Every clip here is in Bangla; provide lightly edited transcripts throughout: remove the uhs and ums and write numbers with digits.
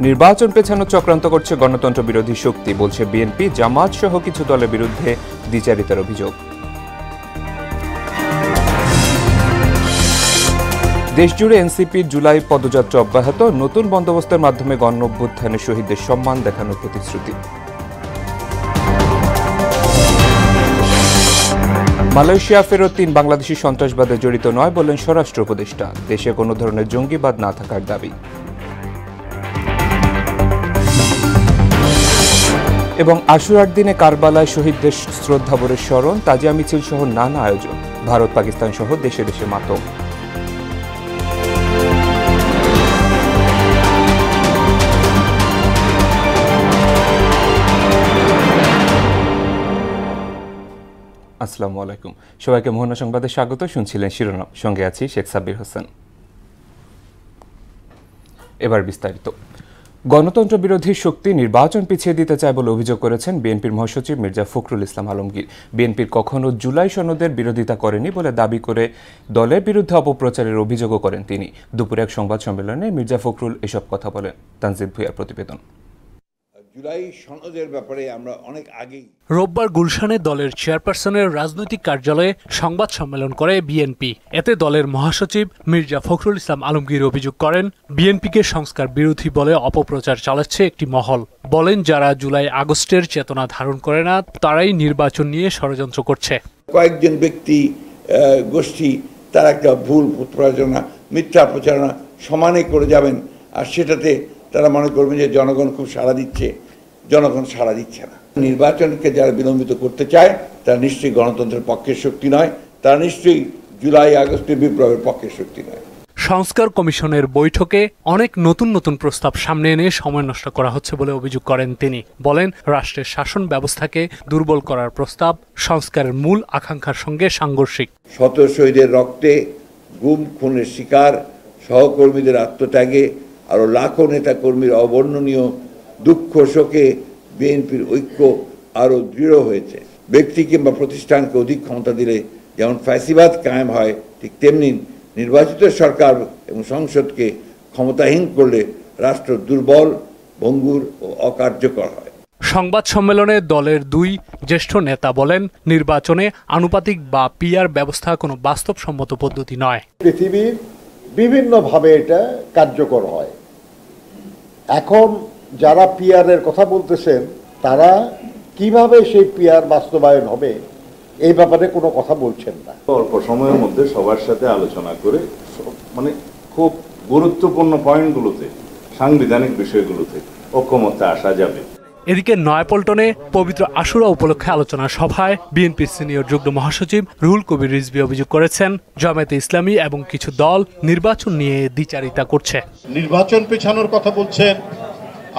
নির্বাচন পেছানোর চক্রান্ত করছে গণতন্ত্র বিরোধী শক্তি, বলছে বিএনপি, জামাত সহ কিছু দলের বিরুদ্ধে দ্বিচারিতার অভিযোগ। দেশজুড়ে এনসিপির জুলাই পদযাত্রা অব্যাহত, নতুন বন্দোবস্তের মাধ্যমে গণ অভ্যুত্থানে শহীদদের সম্মান দেখানোর প্রতিশ্রুতি। মালয়েশিয়া ফেরত ৩ বাংলাদেশি সন্ত্রাসবাদে জড়িত নয় বললেন স্বরাষ্ট্র উপদেষ্টা, দেশে কোনো ধরনের জঙ্গিবাদ না থাকার দাবি। এবং আশুরার দিনে কারবালায় শহীদদের শ্রদ্ধাভরে স্মরণ, তাজিয়া মিছিল সহ নানা আয়োজন, ভারত পাকিস্তান সহ দেশে দেশে মাতম। আসসালামু আলাইকুম, সবাইকে মোহনা সংবাদে স্বাগত। শুনছিলেন শিরোনাম, সঙ্গে আছি শেখ সাব্বির হোসেন। এবার বিস্তারিত। গণতন্ত্র বিরোধী শক্তি নির্বাচন পিছিয়ে দিতে চায় বলে অভিযোগ করেছেন বিএনপির মহাসচিব মির্জা ফখরুল ইসলাম আলমগীর। বিএনপির কখনো জুলাই সনদের বিরোধিতা করেনি বলে দাবি করে দলের বিরুদ্ধে অপপ্রচারের অভিযোগও করেন তিনি। দুপুরে এক সংবাদ সম্মেলনে মির্জা ফখরুল এসব কথা বলেন। তানজিদ ভুঁইয়ার প্রতিবেদন। জুলাই সনদের ব্যাপারে আমরা অনেক আগেই রোববার গুলশানে দলের চেয়ারপারসনের রাজনৈতিক কার্যালয়ে সংবাদ সম্মেলন করে বিএনপি। এতে দলের মহাসচিব মির্জা ফখরুল ইসলাম আলমগীর অভিযোগ করেন, বিএনপিকে সংস্কার বিরোধী বলে অপপ্রচার চালাচ্ছে একটি মহল। বলেন, যারা জুলাই আগস্টের চেতনা ধারণ করে না তারাই নির্বাচন নিয়ে ষড়যন্ত্র করছে। কয়েকজন ব্যক্তি গোষ্ঠী তারা একটা ভুল প্রচারণা, মিথ্যা প্রচারণা সমানে করে যাবেন, আর সেটাতে তারা মনে করবেন যে জনগণ খুব সাড়া দিচ্ছে। জনগণ সাড়া দিচ্ছে না। নির্বাচনকে যারা বিলম্বিত করতে চায় তারা নিশ্চয়ই গণতন্ত্রের পক্ষের শক্তি নয়, তারা নিশ্চয়ই জুলাই আগস্টের বিপ্লবের পক্ষের শক্তি নয়। সংস্কার কমিশনের বৈঠকে অনেক নতুন নতুন প্রস্তাব সামনে এনে সময় নষ্ট করা হচ্ছে বলে অভিযোগ করেন তিনি। বলেন, রাষ্ট্রের শাসন ব্যবস্থাকে দুর্বল করার প্রস্তাব সংস্কারের মূল আকাঙ্ক্ষার সঙ্গে সাংঘর্ষিক। শত শহীদের রক্তে, গুম খুনের শিকার সহকর্মীদের আত্মত্যাগে, আরও লাখো নেতা কর্মীর অবর্ণনীয় দুঃখ শোকে বিএনপির ঐক্য আরও দৃঢ় হয়েছে। ব্যক্তি কিংবা প্রতিষ্ঠানকে অধিক ক্ষমতা দিলে যেমন ফ্যাসিবাদ কায়েম হয়, ঠিক তেমনি নির্বাচিত সরকার এবং সংসদকে ক্ষমতাহীন করলে রাষ্ট্র দুর্বল, ভঙ্গুর ও অকার্যকর হয়। সংবাদ সম্মেলনে দলের 2 জ্যেষ্ঠ নেতা বলেন, নির্বাচনে আনুপাতিক বা পিআর ব্যবস্থা কোনো বাস্তবসম্মত পদ্ধতি নয়। পৃথিবীর বিভিন্নভাবে এটা কার্যকর হয়। এখন যারা পিআরের কথা বলতেছেন তারা কিভাবে সেই পিআর বাস্তবায়ন হবে এই ব্যাপারে কোনো কথা বলছেন না। অল্প সময়ের মধ্যে সবার সাথে আলোচনা করে মানে খুব গুরুত্বপূর্ণ পয়েন্টগুলোতে, সাংবিধানিক বিষয়গুলোতে ঐকমত্যে আসা যাবে। এদিকে নয়াপল্টনে পবিত্র আশুরা উপলক্ষে আলোচনা সভায় বিএনপির সিনিয়র যুগ্ম মহাসচিব রুহুল কবির রিজভী অভিযোগ করেছেন, জামায়াতে ইসলামী এবং কিছু দল নির্বাচন নিয়ে দ্বিচারিতা করছে। নির্বাচন পেছানোর কথা বলছেন,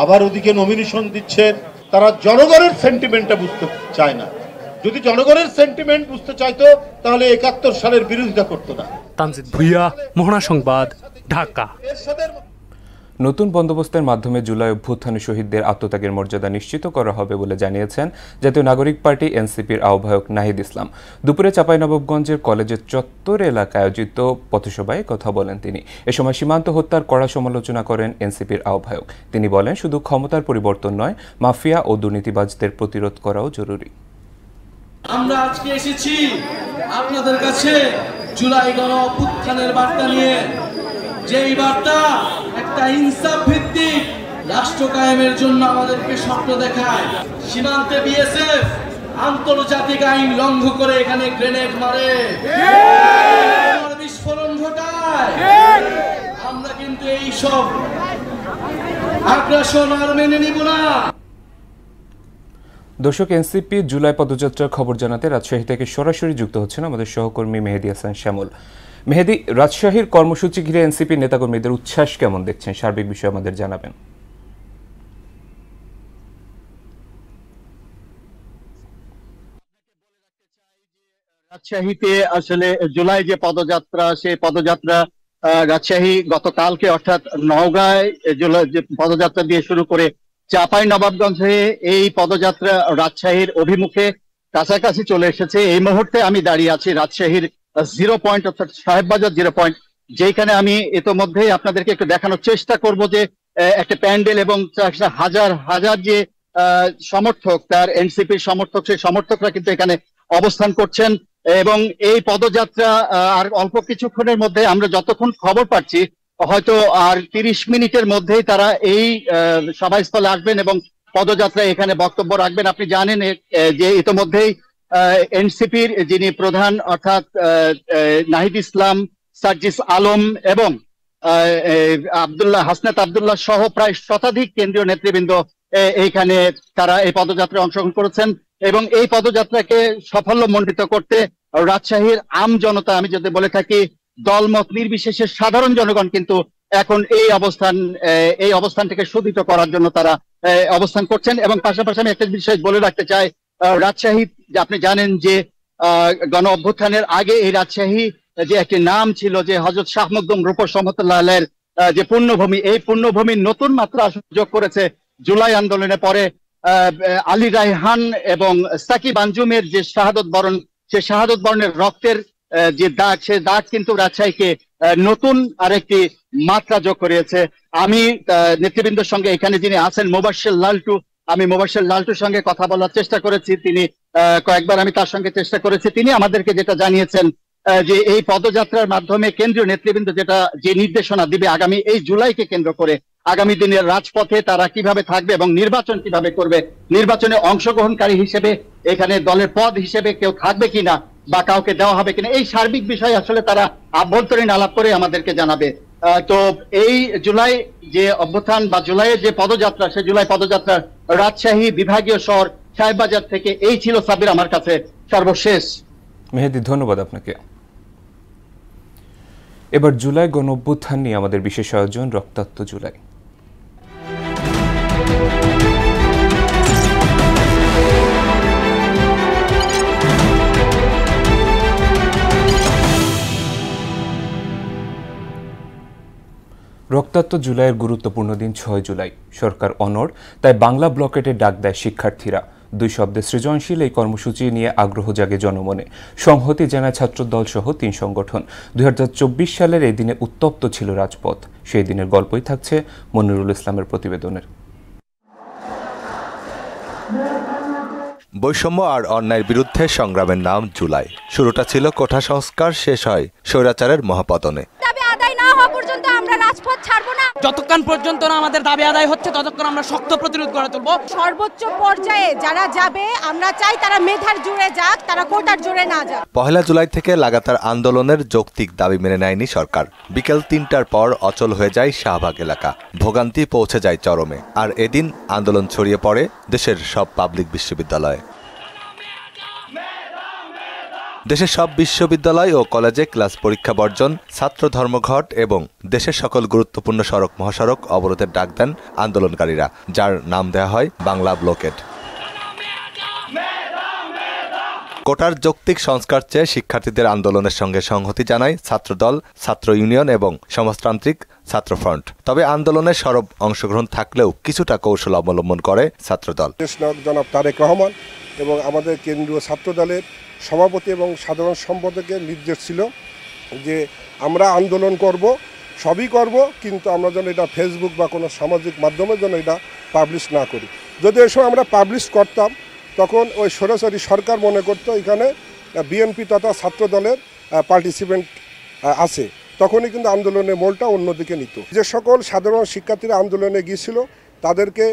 আবার ওদিকে নমিনেশন দিচ্ছেন। তারা জনগণের সেন্টিমেন্টটা বুঝতে চায় না। যদি জনগণের সেন্টিমেন্ট বুঝতে চাইতো তাহলে ৭১ সালের বিরোধিতা করতো না। তানজিদ ভুঁইয়া, মোহনা সংবাদ, ঢাকা। নতুন বন্দোবস্তের মাধ্যমে জুলাই অভ্যুত্থানে শহীদদের আত্মত্যাগের মর্যাদা নিশ্চিত করা হবে বলে জানিয়েছেন জাতীয় নাগরিক পার্টি এনসিপির আহ্বায়ক নাহিদ ইসলাম। দুপুরে চাঁপাইনবাবগঞ্জের কলেজের চত্বর এলাকায় আয়োজিত পথসভায় কথা বলেন তিনি। এ সময় সীমান্ত হত্যার কড়া সমালোচনা করেন এনসিপির আহ্বায়ক। তিনি বলেন, শুধু ক্ষমতার পরিবর্তন নয়, মাফিয়া ও দুর্নীতিবাজদের প্রতিরোধ করাও জরুরি। আমরা আজকে এসেছি আপনাদের কাছে জুলাই গণ অভ্যুত্থানের বার্তা নিয়ে, যেই বার্তা একটা ইনসাফ ভিত্তিক রাষ্ট্র কায়েমের জন্য আমাদেরকে স্বপ্ন দেখায়। সীমান্তে বিএসএফ আন্তর্জাতিক আইন লঙ্ঘন করে এখানে গ্রেনেড মারে, বিস্ফোরণ ঘটায়। আমরা কিন্তু এই সব আগ্রাসন আর মেনে নিব না। দর্শক, এনসিপি জুলাই পদযাত্রার খবর জানাতে রাজশাহী থেকে সরাসরি যুক্ত হচ্ছেন আমাদের সহকর্মী মেহেদী হাসান শ্যামল। মেহেদী, রাজশাহীর কর্মসূচি ঘিরে এনসিপি নেতাকর্মীদের উচ্ছ্বাস কেমন দেখছেন? সার্বিক বিষয় আমাদের জানাবেন। রাজশাহীতে আসলে জুলাই যে পদযাত্রা, সেই পদযাত্রা রাজশাহী গতকালকে অর্থাৎ নওগাঁয় যে পদযাত্রা দিয়ে শুরু করে চাঁপাইনবাবগঞ্জ হয়ে এই পদযাত্রা রাজশাহীর অভিমুখে কাছাকাছি চলে এসেছে। এই মুহূর্তে আমি দাঁড়িয়ে আছি রাজশাহীর 0 পয়েন্ট অর্থাৎ সাহেববাজার 0 পয়েন্ট, যেখানে আমি ইতোমধ্যেই আপনাদেরকে একটু দেখানোর চেষ্টা করব যে একটা প্যান্ডেল এবং হাজার হাজার যে সমর্থক, তার এনসিপির সমর্থক, সেই সমর্থকরা কিন্তু এখানে অবস্থান করছেন। এবং এই পদযাত্রা আর অল্প কিছুক্ষণের মধ্যে, আমরা যতক্ষণ খবর পাচ্ছি হয়তো আর 30 মিনিটের মধ্যেই তারা এই সভাস্থলে আসবেন এবং পদযাত্রা এখানে বক্তব্য রাখবেন। আপনি জানেন যে ইতোমধ্যেই এনসিপির যিনি প্রধান অর্থাৎ নাহিদ ইসলাম, সার্জিস আলম এবং হাসনাত আব্দুল্লাহ সহ প্রায় শতাধিক কেন্দ্রীয় নেতৃবৃন্দ এইখানে তারা এই পদযাত্রায় অংশগ্রহণ করেছেন। এবং এই পদযাত্রাকে সাফল্যমণ্ডিত করতে রাজশাহীর আম জনতা, আমি যদি বলে থাকি দলমত নির্বিশেষে সাধারণ জনগণ কিন্তু এখন এই অবস্থানটাকে শোধিত করার জন্য তারা অবস্থান করছেন। এবং পাশাপাশি আমি একটা বিষয় বলে রাখতে চাই, রাজশাহী আপনি জানেন যে গণ অভ্যুত্থানের আগে এই রাজশাহী যে একটি নাম ছিল যে হযরত শাহ মখদুম রূপসী রহমাতুল্লাহ আলাইহির যে পুণ্যভূমি, এই পুণ্যভূমির নতুন মাত্রা যোগ করেছে জুলাই আন্দোলনের পরে আলী রায়হান এবং সাকিব আঞ্জুমের যে শাহাদত বরণ, সে শাহাদত বরণের রক্তের যে দাগ, সে দাগ কিন্তু রাজশাহীকে নতুন আরেকটি মাত্রা যোগ করিয়েছে। আমি নেতৃবৃন্দের সঙ্গে এখানে যিনি আছেন মোবাশ্বের লালটু, আমি মোবাশ্বের লালটুর সঙ্গে কথা বলার চেষ্টা করেছি। তিনি কয়েকবার আমি তার সঙ্গে চেষ্টা করেছি। তিনি আমাদেরকে যেটা জানিয়েছেন যে এই পদযাত্রার মাধ্যমে কেন্দ্রীয় নেতৃবৃন্দ যে নির্দেশনা দিবে আগামী এই জুলাইকে কেন্দ্র করে, আগামী দিনের রাজপথে তারা কিভাবে থাকবে এবং নির্বাচন কিভাবে করবে, নির্বাচনে অংশগ্রহণকারী হিসেবে এখানে দলের পদ হিসেবে কেউ থাকবে কিনা বা কাউকে দেওয়া হবে কিনা, এই সার্বিক বিষয় আসলে তারা আভ্যন্তরীণ আলাপ করে আমাদেরকে জানাবে। তো এই জুলাই যে অভ্যুত্থান বা জুলাইয়ের যে পদযাত্রা, সে জুলাই পদযাত্রার রাজশাহী বিভাগীয় শহর সাহেববাজার থেকে এই ছিল সাবির আমার কাছে সর্বশেষ। মেহেদী, ধন্যবাদ আপনাকে। এবার জুলাই গণ অভ্যুত্থান নিয়ে আমাদের বিশেষ আয়োজন রক্তাক্ত জুলাই। রক্তাক্ত জুলাইয়ের গুরুত্বপূর্ণ দিন 6 জুলাই। সরকার অনড়, তাই বাংলা ব্লকেটে ডাক দেয় শিক্ষার্থীরা। 2 শব্দে সৃজনশীল এই কর্মসূচি নিয়ে আগ্রহ জাগে জনমনে। সংহতি জানায় ছাত্রদল সহ 3 সংগঠন। 2024 সালের এই দিনে উত্তপ্ত ছিল রাজপথ। সেই দিনের গল্পই থাকছে মনিরুল ইসলামের প্রতিবেদনের। বৈষম্য আর অন্যায়ের বিরুদ্ধে সংগ্রামের নাম জুলাই। শুরুটা ছিল কোঠা সংস্কার, শেষ হয় স্বৈরাচারের মহাপতনে। যতক্ষণ পর্যন্ত না আমাদের দাবি আদায় হচ্ছে ততক্ষণ আমরা শক্ত প্রতিরোধ গড়ে তুলব। সর্বোচ্চ পর্যায়ে যারা যাবে আমরা চাই তারা মেধার জোরে যাক, তারা কোটার জোরে না যাক। 1 জুলাই থেকে লাগাতার আন্দোলনের যৌক্তিক দাবি মেনে নেয়নি সরকার। বিকেল 3টার পর অচল হয়ে যায় শাহবাগ এলাকা, ভোগান্তি পৌঁছে যায় চরমে। আর এদিন আন্দোলন ছড়িয়ে পড়ে দেশের সব পাবলিক বিশ্ববিদ্যালয়ে। দেশের সব বিশ্ববিদ্যালয় ও কলেজে ক্লাস পরীক্ষা বর্জন, ছাত্র ধর্মঘট এবং দেশের সকল গুরুত্বপূর্ণ সড়ক মহাসড়ক অবরোধের ডাক দেন আন্দোলনকারীরা, যার নাম দেয়া হয় বাংলা ব্লকেট। কোটার যৌক্তিক সংস্কার চেয়ে শিক্ষার্থীদের আন্দোলনের সঙ্গে সংহতি জানায় ছাত্রদল, ছাত্র ইউনিয়ন এবং সমাজতান্ত্রিক ছাত্র ফ্রন্ট। তবে আন্দোলনে সরব অংশগ্রহণ থাকলেও কিছুটা কৌশল অবলম্বন করে ছাত্রদল। জনাব তারেক রহমান এবং আমাদের কেন্দ্রীয় ছাত্রদলের সভাপতি এবং সাধারণ সম্পাদকের নির্দেশ ছিল যে আমরা আন্দোলন করব, সবই করব, কিন্তু আমরা যেন এটা ফেসবুক বা কোনো সামাজিক মাধ্যমে যেন এটা পাবলিশ না করি। যদি এই সময় আমরা পাবলিশ করতাম তখন ওই সরাসরি সরকার মনে করতো এখানে বিএনপি তথা ছাত্রদলের পার্টিসিপেন্ট আছে, তখনই কিন্তু আন্দোলনের মোড়টা অন্যদিকে নিত। যে সকল সাধারণ শিক্ষার্থীরা আন্দোলনে গিয়েছিল তাদেরকে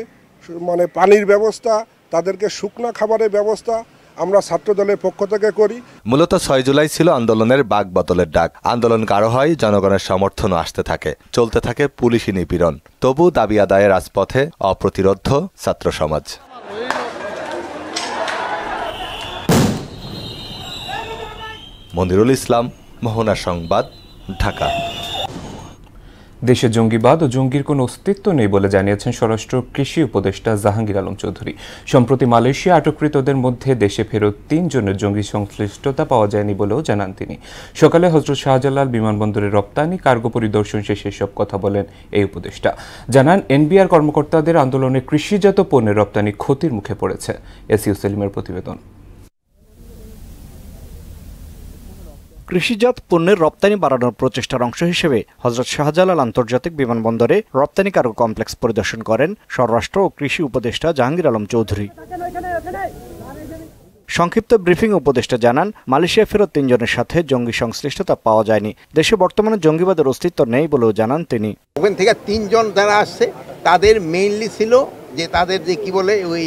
মানে পানির ব্যবস্থা, তাদেরকে শুকনা খাবারের ব্যবস্থা আমরা ছাত্রদলের পক্ষ থেকে করি। মূলত 6 জুলাই ছিল আন্দোলনের বাক বদলের ডাক। আন্দোলন গাঢ় হয়, জনগণের সমর্থনও আসতে থাকে, চলতে থাকে পুলিশি নিপীড়ন। তবু দাবি আদায়ে রাজপথে অপ্রতিরোধ্য ছাত্র সমাজ। মনিরুল ইসলাম, মোহনা সংবাদ, ঢাকা। দেশে জঙ্গিবাদ ও জঙ্গির কোনো অস্তিত্ব নেই বলে জানিয়েছেন স্বরাষ্ট্র কৃষি উপদেষ্টা জাহাঙ্গীর আলম চৌধুরী। সম্প্রতি মালয়েশিয়া আটককৃতদের মধ্যে দেশে ফেরত 3 জনের জঙ্গি সংশ্লিষ্টতা পাওয়া যায়নি বলেও জানান তিনি। সকালে হযরত শাহজালাল বিমানবন্দরে রপ্তানি কার্গো পরিদর্শন শেষে এসব কথা বলেন এই উপদেষ্টা। জানান, এনবিআর কর্মকর্তাদের আন্দোলনে কৃষিজাত পণ্যের রপ্তানি ক্ষতির মুখে পড়েছে। এসইউ সেলিমের প্রতিবেদন। কৃষিজাত পণ্যের রপ্তানি বাড়ানোর প্রচেষ্টার অংশ হিসেবে হযরত শাহজালাল আন্তর্জাতিক বিমানবন্দরে রপ্তানি কার্গো কমপ্লেক্স পরিদর্শন করেন স্বরাষ্ট্র ও কৃষি উপদেষ্টা জাহাঙ্গীর আলম চৌধুরী। সংক্ষিপ্ত ব্রিফিং উপদেষ্টা জানান, মালয়েশিয়া ফেরত 3 জনের সাথে জঙ্গি সংশ্লিষ্টতা পাওয়া যায়নি। দেশে বর্তমানে জঙ্গিবাদের অস্তিত্ব নেই বলেও জানান তিনি। ওখান থেকে 3 জন যারা আসছে তাদের মেইনলি ছিল যে তাদের যে কি বলে ওই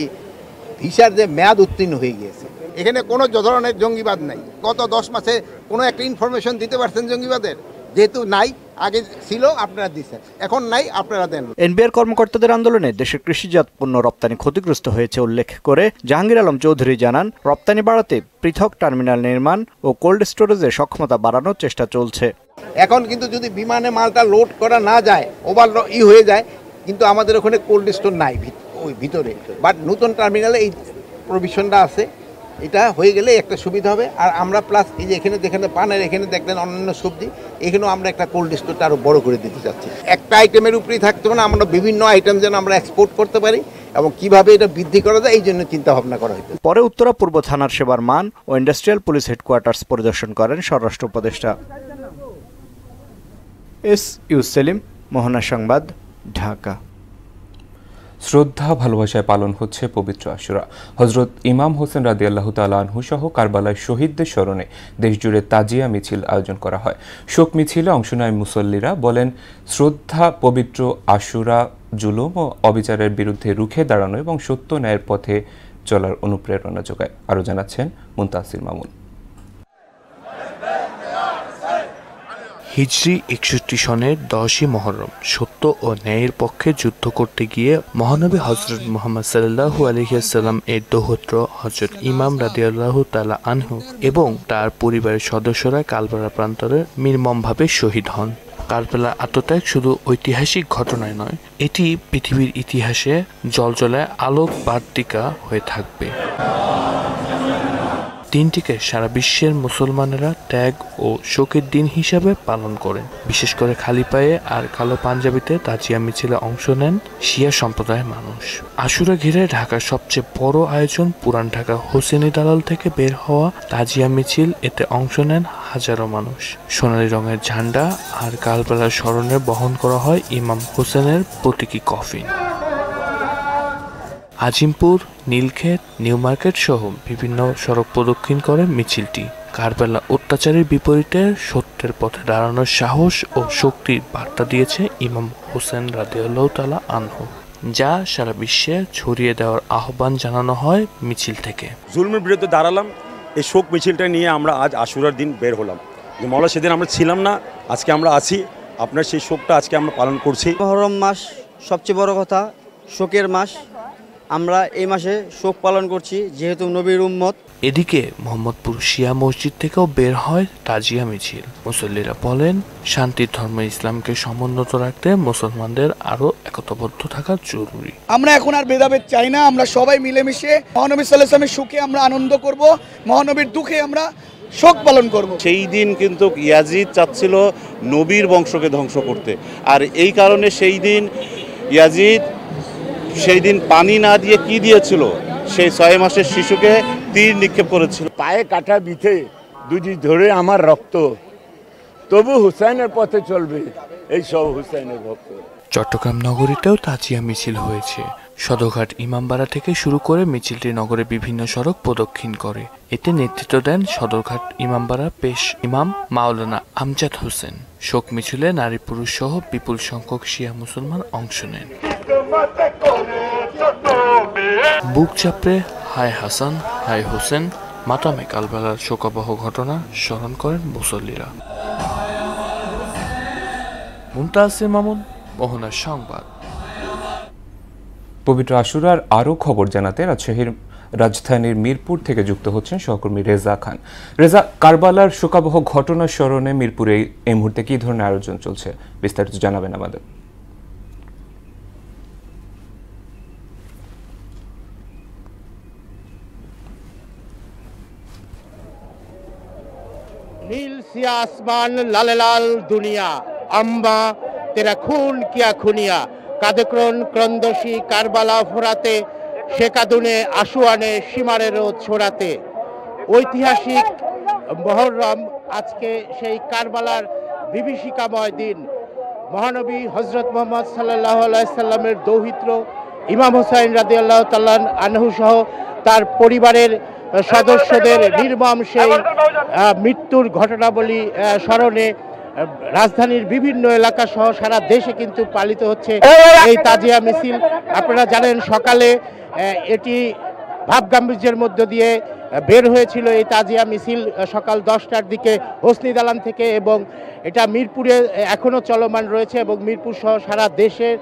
ভিসার যে মেয়াদ উত্তীর্ণ হয়ে গিয়েছে। এখানে কোনো ধরনের জঙ্গিবাদ নাই। গত 10 মাসে কোনো একটা ইনফরমেশন দিতে পারছেন জঙ্গিবাদের? যেহেতু নাই, আগে ছিল আপনারা দিচ্ছেন, এখন নাই আপনারা দেন। এনবিআর কর্মকর্তাদের আন্দোলনে দেশের কৃষিজাত পণ্য রপ্তানি ক্ষতিগ্রস্ত হয়েছে উল্লেখ করে জাহাঙ্গীর আলম চৌধুরী জানান, রপ্তানি বাড়াতে পৃথক টার্মিনাল নির্মাণ ও কোল্ড স্টোরেজের সক্ষমতা বাড়ানোর চেষ্টা চলছে। এখন কিন্তু যদি বিমানে মালটা লোড করা না যায়, ওভার হয়ে যায়, কিন্তু আমাদের ওখানে কোল্ড স্টোর নাই ওই ভিতরে, বাট নতুন টার্মিনালে এই প্রভিশনটা আছে। এটা হয়ে গেলে একটা সুবিধা হবে। আর আমরা প্লাস এই যে এখানে যেখানে পানের এখানে দেখলেন অন্যান্য সবজি, এখানেও আমরা একটা কোল্ড স্টোরটা আরও বড় করে দিতে চাচ্ছি। একটা আইটেমের উপরেই থাকতে হবে না, আমরা বিভিন্ন আইটেম যেন আমরা এক্সপোর্ট করতে পারি এবং কিভাবে এটা বৃদ্ধি করা যায় এই জন্য চিন্তা ভাবনা করা হয়েছে। পরে উত্তরা পূর্ব থানার সেবার মান ও ইন্ডাস্ট্রিয়াল পুলিশ হেডকোয়ার্টার্স পরিদর্শন করেন স্বরাষ্ট্র উপদেষ্টা। ইউ সেলিম, মোহনা সংবাদ, ঢাকা। শ্রদ্ধা ভালোবাসায় পালন হচ্ছে পবিত্র আশুরা। হযরত ইমাম হোসেন রাদিয়াল্লাহু তাআলা আনহু সহ কারবালায় শহীদদের স্মরণে দেশজুড়ে তাজিয়া মিছিল আয়োজন করা হয়। শোক মিছিলে অংশ নেয় মুসল্লিরা। বলেন, শ্রদ্ধা পবিত্র আশুরা জুলুম ও অবিচারের বিরুদ্ধে রুখে দাঁড়ানো এবং সত্য ন্যায়ের পথে চলার অনুপ্রেরণা যোগায়। আরও জানাচ্ছেন মুনতাসির মামুন। হিজরি 61 সনের 10ই মুহররম সত্য ও ন্যায়ের পক্ষে যুদ্ধ করতে গিয়ে মহানবী হযরত মুহাম্মদ সাল্লাল্লাহু আলাইহি ওয়াসাল্লাম এর দৌহিত্র হযরত ইমাম রাদিয়াল্লাহু তাআলা আনহু এবং তার পরিবারের সদস্যরা কারবালা প্রান্তরে নির্মমভাবে শহীদ হন। কারবালা আত্মত্যাগ শুধু ঐতিহাসিক ঘটনায় নয়, এটি পৃথিবীর ইতিহাসে জ্বলজ্বলে আলোক বার্তিকা হয়ে থাকবে। দিনটিকে সারা বিশ্বের মুসলমানেরা ত্যাগ ও শোকের দিন হিসাবে পালন করেন। বিশেষ করে খালি পায়ে আর কালো পাঞ্জাবিতে তাজিয়া মিছিলে অংশ নেন শিয়া সম্প্রদায়ের মানুষ। আশুরা ঘিরে ঢাকার সবচেয়ে বড় আয়োজন পুরান ঢাকা হোসেনি দালাল থেকে বের হওয়া তাজিয়া মিছিল। এতে অংশ নেন হাজারো মানুষ। সোনালী রঙের ঝান্ডা আর কারবালার স্মরণে বহন করা হয় ইমাম হোসেনের প্রতীকী coffin. Azimpur, Nilkhet, new market সহ বিভিন্ন সড়ক প্রদক্ষিণ করে মিছিলটি। কারবালা অত্যাচারের বিপরীতে সত্যের পথে দাঁড়ানোর সাহস ও শক্তির বার্তা দিয়েছে ইমাম হোসেন রাদিয়াল্লাহু তাআলা আনহু, যা সারা বিশ্বে ছড়িয়ে দেওয়ার আহ্বান জানানো হয় মিছিল থেকে। জুলমের বিরুদ্ধে দাঁড়ালাম, এই শোক মিছিলটা নিয়ে আমরা আজ আশুরার দিন বের হলাম। যে মওলা সেদিন আমরা ছিলাম না, আজকে আমরা আছি, আপনার সেই শোকটা আজকে আমরা পালন করছি। মুহররম মাস সবচেয়ে বড় কথা, শোকের মাস। আমরা এই মাসে শোক পালন করছি যেহেতু নবীর উম্মত। এদিকে মোহাম্মদপুর শিয়া মসজিদ থেকেও বের হয় তাজিয়া মিছিল। মুসল্লিরা বলেন, শান্তির ধর্ম ইসলামকে সমুন্নত রাখতে মুসলমানদের আরো একতাবদ্ধ থাকা জরুরি। আমরা এখন আর ভেদাভেদ চাই না, আমরা সবাই মিলেমিশে মহানবী সাল্লাল্লাহু আলাইহি ওয়াসাল্লামের সুখে আমরা আনন্দ করব, মহানবীর দুঃখে আমরা শোক পালন করব। সেই দিন কিন্তু ইয়াজিদ চাচ্ছিল নবীর বংশকে ধ্বংস করতে, আর এই কারণে সেই দিন ইয়াজিদ সেই দিন পানি না দিয়ে কি দিয়েছিল, সেই 6 মাসের শিশুকে তীর নিক্ষেপ করেছিল। পায়ে কাটা বিঁধে দুজি ধরে আমার রক্ত, তবু হুসাইনের পথে চলবে এই সব হুসাইনের ভক্ত। চট্টগ্রাম নগরীতেও তাজিয়া মিছিল হয়েছে। সদরঘাট ইমামবাড়া থেকে শুরু করে মিছিলটি নগরে বিভিন্ন সড়ক প্রদক্ষিণ করে। এতে নেতৃত্ব দেন সদরঘাট ইমামবাড়া পেশ ইমাম মাওলানা আমজাদ হোসেন। শোক মিছিলে নারী পুরুষ সহ বিপুল সংখ্যক শিয়া মুসলমান অংশ নেন। বুক চাপড়ে হায় হাসান হায় হোসেন মাতামে কারবালার শোকাবহ ঘটনা স্মরণ করেন মুসল্লিরা। মুনতাসির মামুন, মোহনা সংবাদ। পবিত্র আশুরার আরও খবর জানাতে রাজধানীর মিরপুর থেকে যুক্ত হচ্ছেন সহকর্মী রেজা খান। রেজা, কারবালার শোকাবহ ঘটনার স্মরণে মিরপুরে এই মুহূর্তে কি ধরনের আয়োজন চলছে, বিস্তারিত জানাবেন আমাদের। নীল সিয়া আসমান লাল লাল দুনিয়া, আম্বা তেরা খুন কিয়া খুনিয়া, কাদেক্রন ক্রন্দসী কারবালা ফোরাতে, শেকাদুনে আশুয়ানে সীমারেরও ছোড়াতে। ঐতিহাসিক মুহররম, আজকে সেই কারবালার বিভীষিকাময় দিন। মহানবী হযরত মুহাম্মদ সাল্লাল্লাহু আলাইহি সাল্লামের দৌহিত্র ইমাম হোসেন রাদিয়াল্লাহু তাআলা আনহু সহ তার পরিবারের সদস্যদের নির্মম সেই মৃত্যুর ঘটনাবলী স্মরণে রাজধানীর বিভিন্ন এলাকা সহ সারা দেশে কিন্তু পালিত হচ্ছে এই তাজিয়া মিছিল। আপনারা জানেন সকালে এটি ভাবগাম্ভীর্যের মধ্য দিয়ে বের হয়েছিল এই তাজিয়া মিছিল সকাল 10টার দিকে হোসনি দালান থেকে, এবং এটা মিরপুরে এখনও চলমান রয়েছে এবং মিরপুর সহ সারা দেশের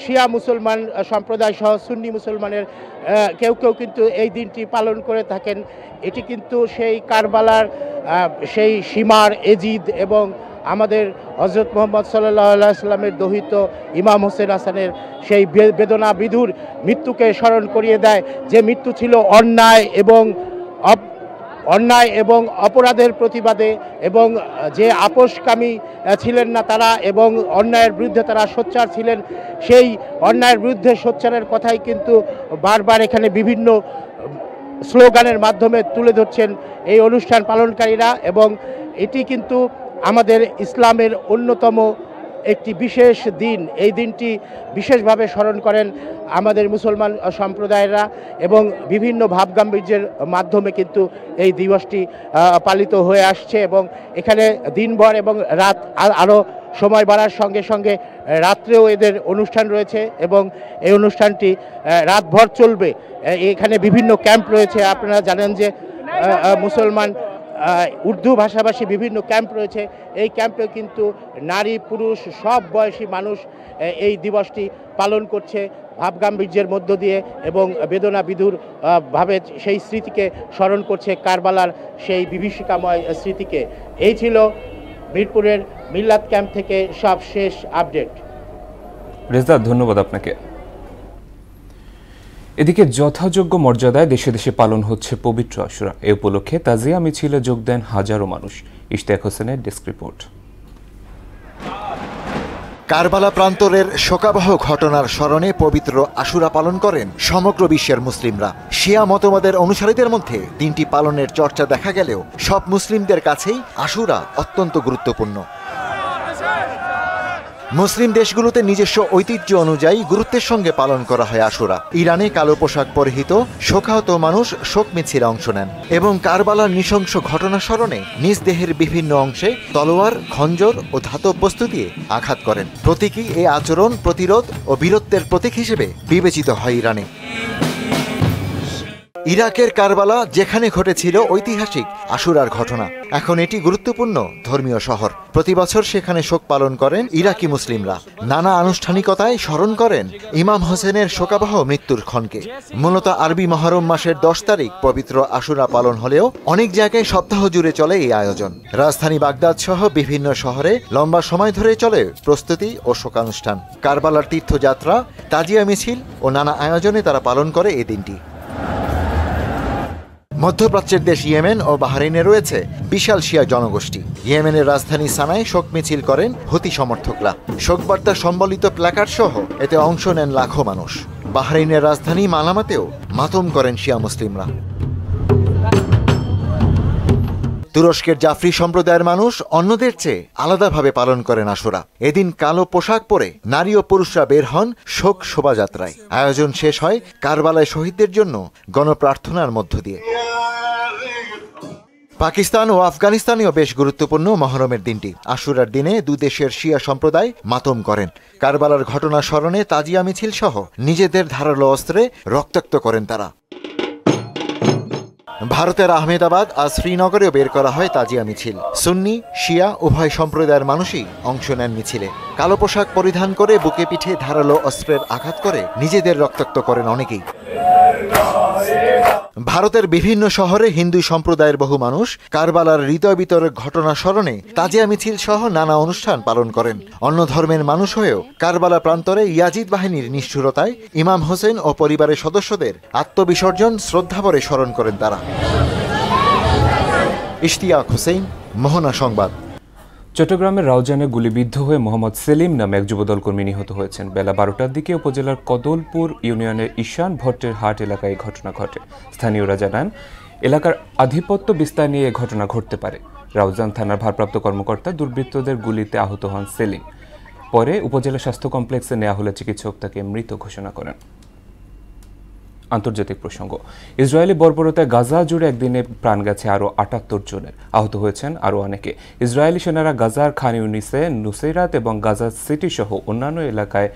শিয়া মুসলমান সম্প্রদায় সহ সুন্নি মুসলমানের কেউ কেউ কিন্তু এই দিনটি পালন করে থাকেন। এটি কিন্তু সেই কারবালার সেই সীমার এজিদ এবং আমাদের হযরত মুহাম্মদ সাল্লাল্লাহু আলাইহি সাল্লামের দৌহিত্র ইমাম হোসেন হাসানের সেই বেদনা বিধুর মৃত্যুকে স্মরণ করিয়ে দেয়, যে মৃত্যু ছিল অন্যায় এবং অপরাধের প্রতিবাদে, এবং যে আপোষকামী ছিলেন না তারা এবং অন্যায়ের বিরুদ্ধে তারা সোচ্চার ছিলেন। সেই অন্যায়ের বিরুদ্ধে সোচ্চারের কথাই কিন্তু বারবার এখানে বিভিন্ন স্লোগানের মাধ্যমে তুলে ধরছেন এই অনুষ্ঠান পালনকারীরা, এবং এটি কিন্তু আমাদের ইসলামের অন্যতম একটি বিশেষ দিন। এই দিনটি বিশেষভাবে স্মরণ করেন আমাদের মুসলমান সম্প্রদায়েরা এবং বিভিন্ন ভাবগাম্ভীর্যের মাধ্যমে কিন্তু এই দিবসটি পালিত হয়ে আসছে, এবং এখানে দিনভর এবং রাত আরও সময় বাড়ার সঙ্গে সঙ্গে রাত্রেও এদের অনুষ্ঠান রয়েছে এবং এই অনুষ্ঠানটি রাতভর চলবে। এখানে বিভিন্ন ক্যাম্প রয়েছে। আপনারা জানেন যে মুসলমান উর্দু ভাষাভাষী বিভিন্ন ক্যাম্প রয়েছে। এই ক্যাম্পে কিন্তু নারী পুরুষ সব বয়সী মানুষ এই দিবসটি পালন করছে ভাবগাম্ভীর্যের মধ্য দিয়ে এবং বেদনা বিধুর ভাবে সেই স্মৃতিকে স্মরণ করছে, কারবালার সেই বিভীষিকাময় স্মৃতিকে। এই ছিল মিরপুরের মিল্লাত ক্যাম্প থেকে সব শেষ আপডেট। রেজা, ধন্যবাদ আপনাকে। এদিকে যথাযোগ্য মর্যাদায় দেশে দেশে পালন হচ্ছে পবিত্র আশুরা। এ উপলক্ষে তাজিয়া মিছিলে যোগ দেন হাজারো মানুষ। ইশতিয়াক হোসেনের ডেস্ক রিপোর্ট। কারবালা প্রান্তরের শোকাবহ ঘটনার স্মরণে পবিত্র আশুরা পালন করেন সমগ্র বিশ্বের মুসলিমরা। শিয়া মতবাদের অনুসারীদের মধ্যে দিনটি পালনের চর্চা দেখা গেলেও সব মুসলিমদের কাছেই আশুরা অত্যন্ত গুরুত্বপূর্ণ। মুসলিম দেশগুলোতে নিজস্ব ঐতিহ্য অনুযায়ী গুরুত্বের সঙ্গে পালন করা হয় আশুরা। ইরানে কালো পোশাক পরিহিত শোকাহত মানুষ শোক মিছিলে অংশ নেন এবং কারবালার নৃশংস ঘটনা স্মরণে নিজ দেহের বিভিন্ন অংশে তলোয়ার, খঞ্জর ও ধাতব বস্তু দিয়ে আঘাত করেন। প্রতীকী এই আচরণ প্রতিরোধ ও বীরত্বের প্রতীক হিসেবে বিবেচিত হয় ইরানে। ইরাকের কারবালা যেখানে ঘটেছিল ঐতিহাসিক আশুরার ঘটনা, এখন এটি গুরুত্বপূর্ণ ধর্মীয় শহর। প্রতি বছর সেখানে শোক পালন করেন ইরাকি মুসলিমরা। নানা আনুষ্ঠানিকতায় স্মরণ করেন ইমাম হোসেনের শোকাবহ মৃত্যুর ক্ষণকে। মূলত আরবি মহরম মাসের 10 তারিখ পবিত্র আশুরা পালন হলেও অনেক জায়গায় সপ্তাহ জুড়ে চলে এই আয়োজন। রাজধানী বাগদাদ সহ বিভিন্ন শহরে লম্বা সময় ধরে চলে প্রস্তুতি ও শোকানুষ্ঠান। কারবালার তীর্থযাত্রা, তাজিয়া মিছিল ও নানা আয়োজনে তারা পালন করে এই দিনটি। মধ্যপ্রাচ্যের দেশ ইয়েমেন ও বাহরাইনে রয়েছে বিশাল শিয়া জনগোষ্ঠী। ইয়েমেনের রাজধানী সানায় শোক মিছিল করেন হুতি সমর্থকরা। শোকবার্তা সম্বলিত প্ল্যাকার্ড সহ এতে অংশ নেন লাখো মানুষ। বাহরাইনের রাজধানী মানামাতেও মাতম করেন শিয়া মুসলিমরা। তুরস্কের জাফরি সম্প্রদায়ের মানুষ অন্যদের চেয়ে আলাদাভাবে পালন করেন আশুরা। এদিন কালো পোশাক পরে নারী ও পুরুষরা বের হন শোক শোভাযাত্রায়। আয়োজন শেষ হয় কারবালায় শহীদদের জন্য গণপ্রার্থনার মধ্য দিয়ে। পাকিস্তান ও আফগানিস্তানেও বেশ গুরুত্বপূর্ণ মহরমের দিনটি। আশুরার দিনে দুদেশের শিয়া সম্প্রদায় মাতম করেন। কারবালার ঘটনা স্মরণে তাজিয়া মিছিল সহ নিজেদের ধারালো অস্ত্রে রক্তাক্ত করেন তারা। ভারতের আহমেদাবাদ আর শ্রীনগরেও বের করা হয় তাজিয়া মিছিল। সুন্নি শিয়া উভয় সম্প্রদায়ের মানুষই অংশ নেন মিছিলে। কালো পোশাক পরিধান করে বুকে পিঠে ধারালো অস্ত্রের আঘাত করে নিজেদের রক্তাক্ত করেন অনেকেই। ভারতের বিভিন্ন শহরে হিন্দু সম্প্রদায়ের বহু মানুষ কারবালার হৃদয় বিতরক ঘটনা স্মরণে তাজিয়া মিছিল সহ নানা অনুষ্ঠান পালন করেন। অন্য ধর্মের মানুষ হয়েও কারবালা প্রান্তরে ইয়াজিদ বাহিনীর নিষ্ঠুরতায় ইমাম হোসেন ও পরিবারের সদস্যদের আত্মবিসর্জন শ্রদ্ধাভরে স্মরণ করেন তারা। ইশতিয়াক হোসেন, মোহনা সংবাদ। চট্টগ্রামের রাউজানে গুলিবিদ্ধ হয়ে মোহাম্মদ সেলিম নামে এক যুবদল কর্মী নিহত হয়েছেন। বেলা 12টার দিকে উপজেলার কদলপুর ইউনিয়নের ঈশান ভট্টের হাট এলাকায় ঘটনা ঘটে। স্থানীয়রা জানান, এলাকার আধিপত্য বিস্তার নিয়ে এ ঘটনা ঘটতে পারে। রাউজান থানার ভারপ্রাপ্ত কর্মকর্তা দুর্বৃত্তদের গুলিতে আহত হন সেলিম। পরে উপজেলা স্বাস্থ্য কমপ্লেক্সে নেওয়া হলে চিকিৎসক তাকে মৃত ঘোষণা করেন। আন্তর্জাতিক প্রসঙ্গ, ইসরায়েলি বর্বরতায় গাজা জুড়ে একদিনে প্রাণ গেছে আরও ৭৮ জনের, আহত হয়েছেন আরও অনেকে। ইসরায়েলি সেনারা গাজার খান ইউনিসে, নুসেরাত এবং গাজা সিটি সহ অন্যান্য এলাকায়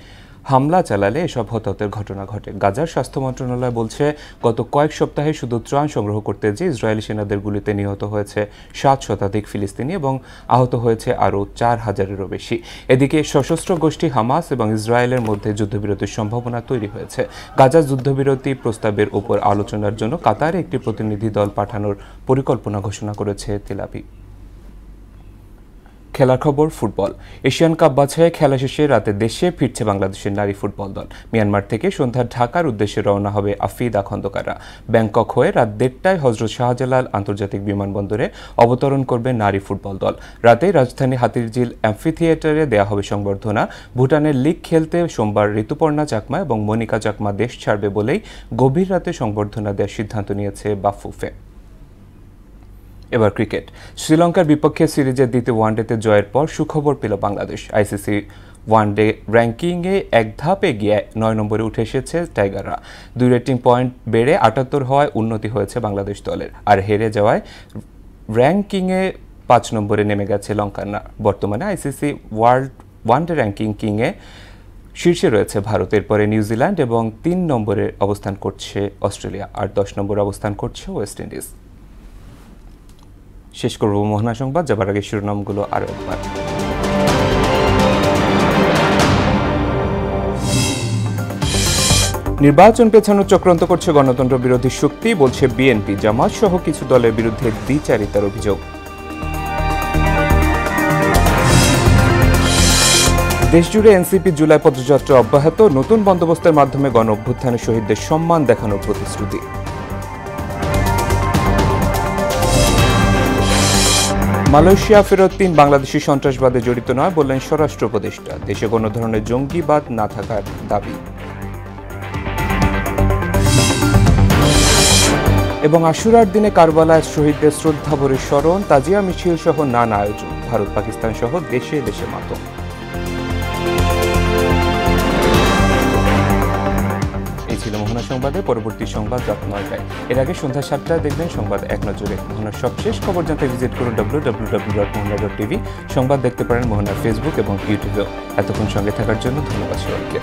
হামলা চালালে এসব হতাহতের ঘটনা ঘটে। গাজার স্বাস্থ্য মন্ত্রণালয় বলছে, গত কয়েক সপ্তাহে শুধু ত্রাণ সংগ্রহ করতে যে ইসরায়েলি সেনাদের গুলিতে নিহত হয়েছে ৭ শতাধিক ফিলিস্তিনি এবং আহত হয়েছে আরও ৪,০০০-এরও বেশি। এদিকে সশস্ত্র গোষ্ঠী হামাস এবং ইসরায়েলের মধ্যে যুদ্ধবিরতির সম্ভাবনা তৈরি হয়েছে। গাজা যুদ্ধবিরতি প্রস্তাবের উপর আলোচনার জন্য কাতারে একটি প্রতিনিধি দল পাঠানোর পরিকল্পনা ঘোষণা করেছে তেল আবিব। খেলার খবর, ফুটবল। এশিয়ান কাপ বাছাইয়ে খেলা শেষে রাতে দেশে ফিরছে বাংলাদেশের নারী ফুটবল দল। মিয়ানমার থেকে সন্ধ্যা ঢাকার উদ্দেশ্যে রওনা হবে আফিদা খন্দকাররা। ব্যাংকক হয়ে রাত ১:৩০টায় হজরত শাহজালাল আন্তর্জাতিক বিমানবন্দরে অবতরণ করবে নারী ফুটবল দল। রাতে রাজধানী হাতিরঝিল অ্যাম্ফিথিয়েটারে দেয়া হবে সংবর্ধনা। ভুটানের লিগ খেলতে সোমবার ঋতুপর্ণা চাকমা এবং মনিকা চাকমা দেশ ছাড়বে বলেই গভীর রাতে সংবর্ধনা দেওয়ার সিদ্ধান্ত নিয়েছে বাফুফে। এবার ক্রিকেট। শ্রীলঙ্কার বিপক্ষে সিরিজের দ্বিতীয় ওয়ানডেতে জয়ের পর সুখবর পেল বাংলাদেশ। আইসিসি ওয়ানডে র্যাঙ্কিংয়ে এক ধাপ এগিয়ে ৯ নম্বরে উঠে এসেছে টাইগাররা। 2 রেটিং পয়েন্ট বেড়ে ৭৮ হওয়ায় উন্নতি হয়েছে বাংলাদেশ দলের। আর হেরে যাওয়ায় র্যাঙ্কিংয়ে ৫ নম্বরে নেমে গেছে লঙ্কানরা। বর্তমানে আইসিসি ওয়ার্ল্ড ওয়ানডে র্যাঙ্কিং কিংয়ে শীর্ষে রয়েছে ভারত, এরপরে নিউজিল্যান্ড এবং ৩ নম্বরে অবস্থান করছে অস্ট্রেলিয়া, আর ১০ নম্বরে অবস্থান করছে ওয়েস্ট ইন্ডিজ। শেষ করব মোহনা সংবাদ, যাবার আগে শিরোনামগুলো আরও একবার। নির্বাচন পেছানোর চক্রান্ত করছে গণতন্ত্র বিরোধী শক্তি, বলছে বিএনপি। জামাত সহ কিছু দলের বিরুদ্ধে দ্বিচারিতার অভিযোগ। দেশজুড়ে এনসিপি জুলাই পদযাত্রা অব্যাহত। নতুন বন্দোবস্তের মাধ্যমে গণ অভ্যুত্থানে শহীদদের সম্মান দেখানোর প্রতিশ্রুতি। মালয়েশিয়া ফেরত ৩ বাংলাদেশি সন্ত্রাসবাদে জড়িত নয় বললেন স্বরাষ্ট্র উপদেষ্টা। দেশে কোনো ধরনের জঙ্গিবাদ না থাকার দাবি। এবং আশুরার দিনে কারবালায় শহীদদের শ্রদ্ধাভরে স্মরণ, তাজিয়া মিছিল সহ নানা আয়োজন। ভারত পাকিস্তান সহ দেশে দেশে মাতম। এই ছিল মোহনা সংবাদে। পরবর্তী সংবাদ রাত ৯টায়। এর আগে সন্ধ্যা ৭টায় দেখবেন সংবাদ এক নজরে। মোহনার সবশেষ খবর জানতে ভিজিট করুন www.mohana.tv। সংবাদ দেখতে পারেন মোহনার ফেসবুক এবং ইউটিউবেও। এতক্ষণ সঙ্গে থাকার জন্য ধন্যবাদ সবাইকে।